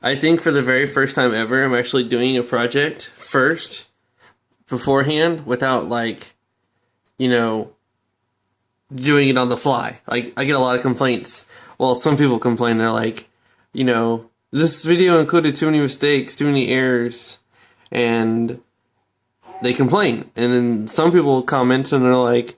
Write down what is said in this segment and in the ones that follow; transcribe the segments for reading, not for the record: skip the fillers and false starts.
I think for the very first time ever, I'm actually doing a project first, beforehand, without, like, you know, doing it on the fly. Like, I get a lot of complaints. Well, some people complain, they're like, you know, this video included too many mistakes, too many errors, and they complain. And then some people comment and they're like,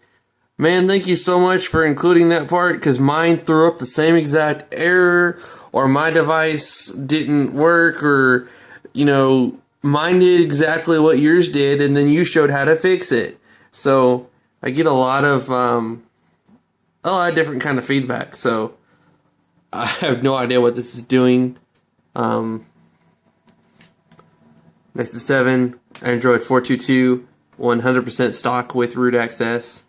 man, thank you so much for including that part, because mine threw up the same exact error, or my device didn't work, or, you know, mine did exactly what yours did, and then you showed how to fix it. So I get a lot of different kind of feedback. So I have no idea what this is doing. Nexus 7, Android 422, 100% stock with root access.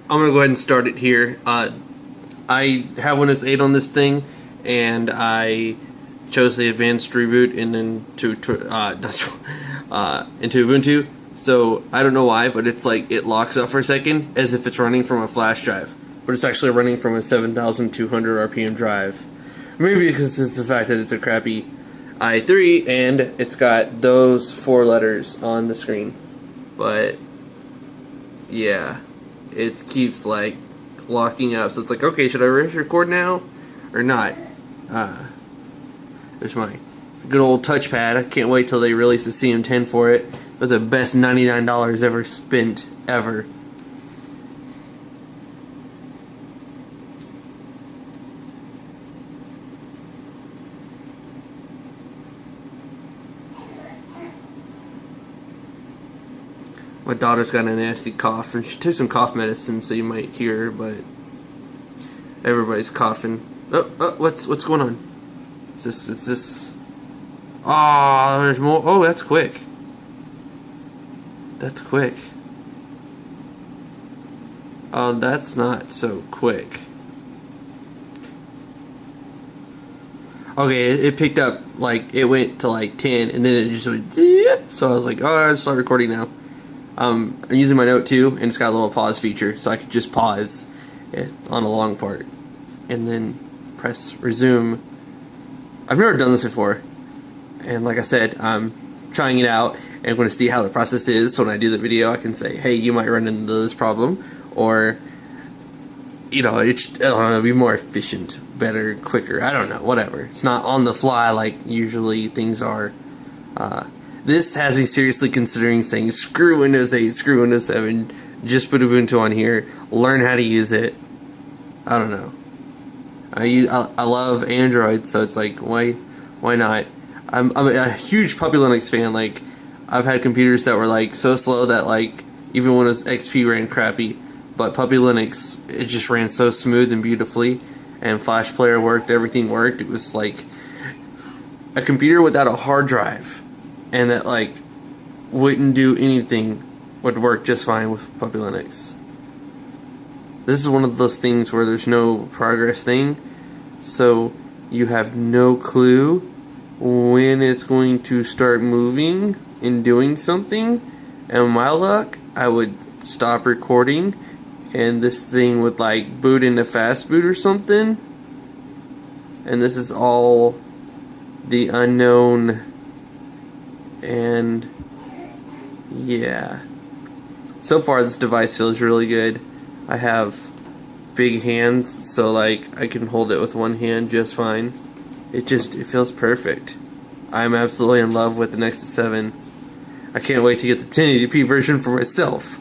I'm going to go ahead and start it here. I have Windows 8 on this thing, and I chose the advanced reboot and then into Ubuntu. So I don't know why, but it's like it locks up for a second as if it's running from a flash drive, but it's actually running from a 7,200 RPM drive. Maybe because it's the fact that it's a crappy i3 and it's got those 4 letters on the screen. But yeah, it keeps like locking up. So it's like, okay, should I record now or not? There's my good old touchpad. I can't wait till they release the CM10 for it. It was the best $99 ever spent ever. My daughter's got a nasty cough, and she took some cough medicine, so you might hear her, but everybody's coughing. Oh, what's going on? Is this? Oh, there's more. Oh, that's quick. That's quick. Oh, that's not so quick. Okay, it picked up, like, it went to like 10, and then it just went, so I was like, oh, I'll start recording now. I'm using my Note 2, and it's got a little pause feature, so I could just pause it on a long part, and then press resume. I've never done this before, and like I said, I'm trying it out, and I'm going to see how the process is, so when I do the video, I can say, hey, you might run into this problem, or, you know, I don't know, be more efficient, better, quicker, I don't know, whatever. It's not on the fly like usually things are. This has me seriously considering saying, screw Windows 8, screw Windows 7, just put Ubuntu on here, learn how to use it. I don't know. I love Android, so it's like, why not? I'm a huge Puppy Linux fan. Like, I've had computers that were like so slow that like even Windows XP ran crappy, but Puppy Linux, it just ran so smooth and beautifully, and Flash Player worked, everything worked. It was like a computer without a hard drive, and that like wouldn't do anything would work just fine with Puppy Linux. This is one of those things where there's no progress thing, so you have no clue when it's going to start moving and doing something. And my luck, I would stop recording and this thing would like boot into fast boot or something, and this is all the unknown. And yeah, so far this device feels really good. I have big hands, so like I can hold it with one hand just fine. It feels perfect. I'm absolutely in love with the Nexus 7. I can't wait to get the 1080p version for myself.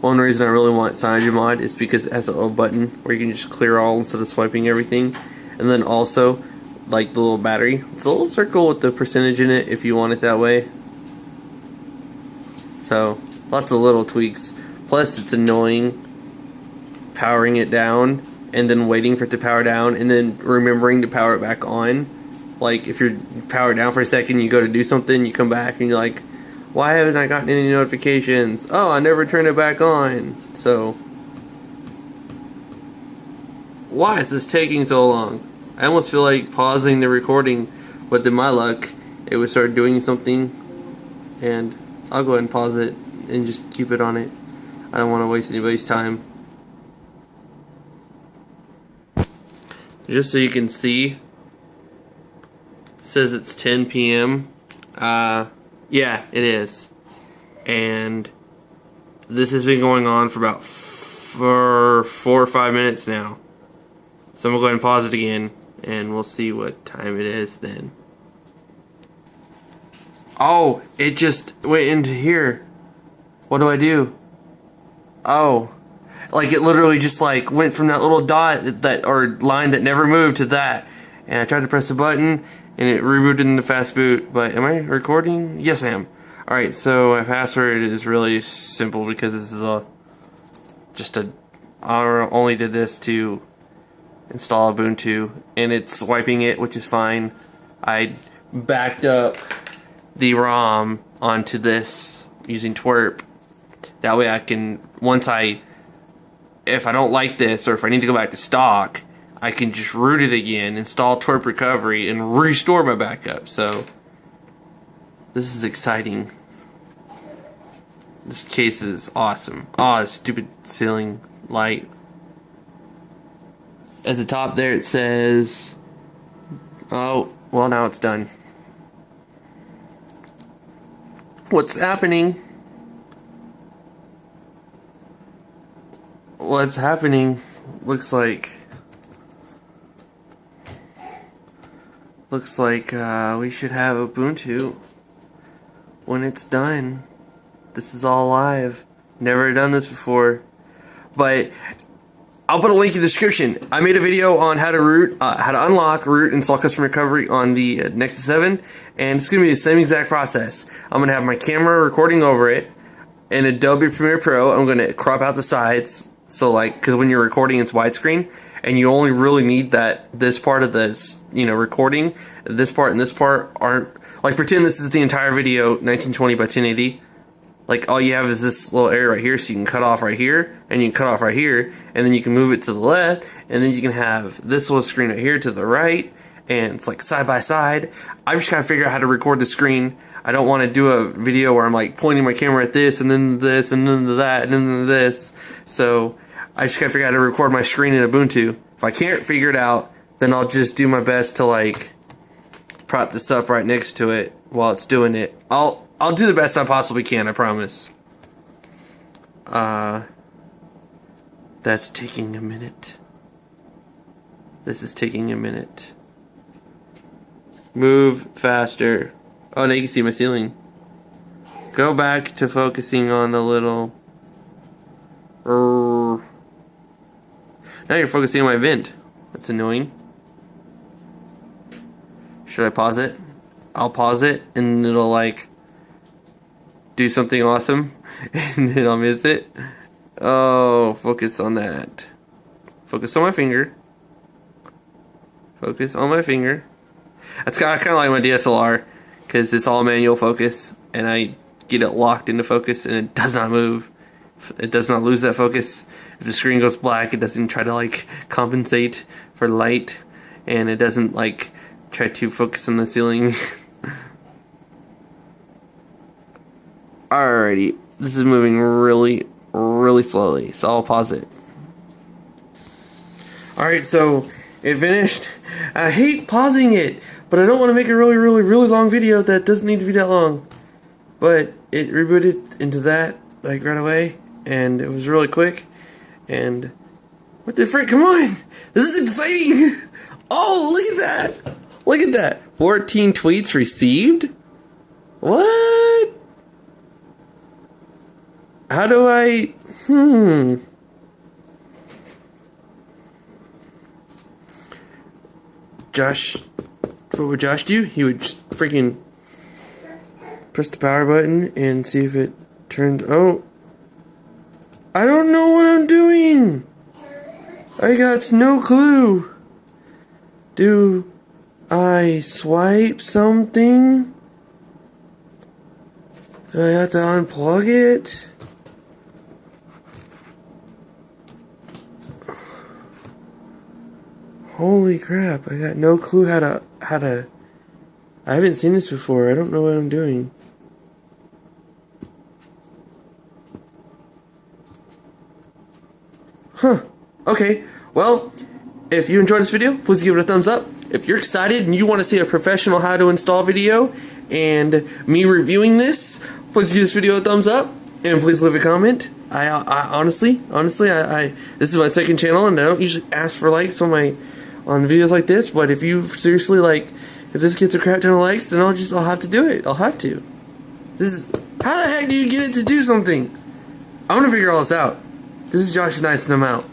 One reason I really want CyanogenMod is because it has a little button where you can just clear all instead of swiping everything. And then also, like the little battery, it's a little circle with the percentage in it if you want it that way. So, lots of little tweaks. Plus, it's annoying powering it down and then waiting for it to power down and then remembering to power it back on. Like, if you're powered down for a second, you go to do something, you come back and you're like, why haven't I gotten any notifications? Oh, I never turned it back on. So, why is this taking so long? I almost feel like pausing the recording, but then my luck, it would start doing something, and I'll go ahead and pause it and just keep it on it. I don't want to waste anybody's time. Just so you can see, it says it's 10 p.m. Yeah, it is. And this has been going on for about 4 or 5 minutes now. So I'm going to go ahead and pause it again, and we'll see what time it is then. Oh, it just went into here. What do I do? Oh, like it literally just like went from that little dot that or line that never moved to that. And I tried to press the button and it rebooted into fast boot. But am I recording? Yes, I am. Alright, so my password is really simple because this is I only did this to install Ubuntu, and it's wiping it, which is fine. I backed up the ROM onto this using twerp. That way I can, if I don't like this or if I need to go back to stock, I can just root it again, install twerp recovery, and restore my backup. So this is exciting. This case is awesome. Oh, stupid ceiling light. At the top there it says, oh, well, now it's done. What's happening? What's happening looks like we should have Ubuntu when it's done. This is all live. Never done this before, but I'll put a link in the description. I made a video on how to unlock, root, install custom recovery on the Nexus 7, and it's going to be the same exact process. I'm going to have my camera recording over it in Adobe Premiere Pro. I'm going to crop out the sides, so because when you're recording it's widescreen, and you only really need this part of the recording. This part and this part aren't, pretend this is the entire video 1920 by 1080. All you have is this little area right here, so you can cut off right here, and you can cut off right here, and then you can move it to the left, and then you can have this little screen right here to the right, and it's like side by side. I'm just trying to figure out how to record the screen. I don't want to do a video where I'm pointing my camera at this, and then this, and then that, and then this. So I just gotta figure out how to record my screen in Ubuntu. If I can't figure it out, then I'll just do my best to prop this up right next to it while it's doing it. I'll do the best I possibly can, I promise. That's taking a minute. This is taking a minute. Move faster. Oh, now you can see my ceiling. Go back to focusing on the little... Now you're focusing on my vent. That's annoying. Should I pause it? I'll pause it and it'll do something awesome, and then I'll miss it. Oh, focus on that. Focus on my finger. Focus on my finger. That's kind of like my DSLR, because it's all manual focus, and I get it locked into focus, and it does not move. It does not lose that focus. If the screen goes black, it doesn't try to compensate for light, and it doesn't try to focus on the ceiling. Alrighty, this is moving really, really slowly, so I'll pause it. Alright, so it finished. I hate pausing it, but I don't want to make a really, really, really long video that doesn't need to be that long. But it rebooted into that right away, and it was really quick. And what the frick? Come on, this is exciting! Oh, look at that! Look at that! 14 tweets received. What? How do I... Josh... What would Josh do? He would just freaking press the power button and see if it turns... Oh! I don't know what I'm doing! I got no clue! Do I swipe something? Do I have to unplug it? Holy crap, I got no clue how to... I haven't seen this before. I don't know what I'm doing. Huh. Okay. Well, if you enjoyed this video, please give it a thumbs up. If you're excited and you want to see a professional how to install video and me reviewing this, please give this video a thumbs up and please leave a comment. I honestly, this is my second channel and I don't usually ask for likes on videos like this, but if you seriously if this gets a crap ton of likes, then I'll have to do it. I'll have to. How the heck do you get it to do something? I'm gonna figure all this out. This is Josh and Nice, and I'm out.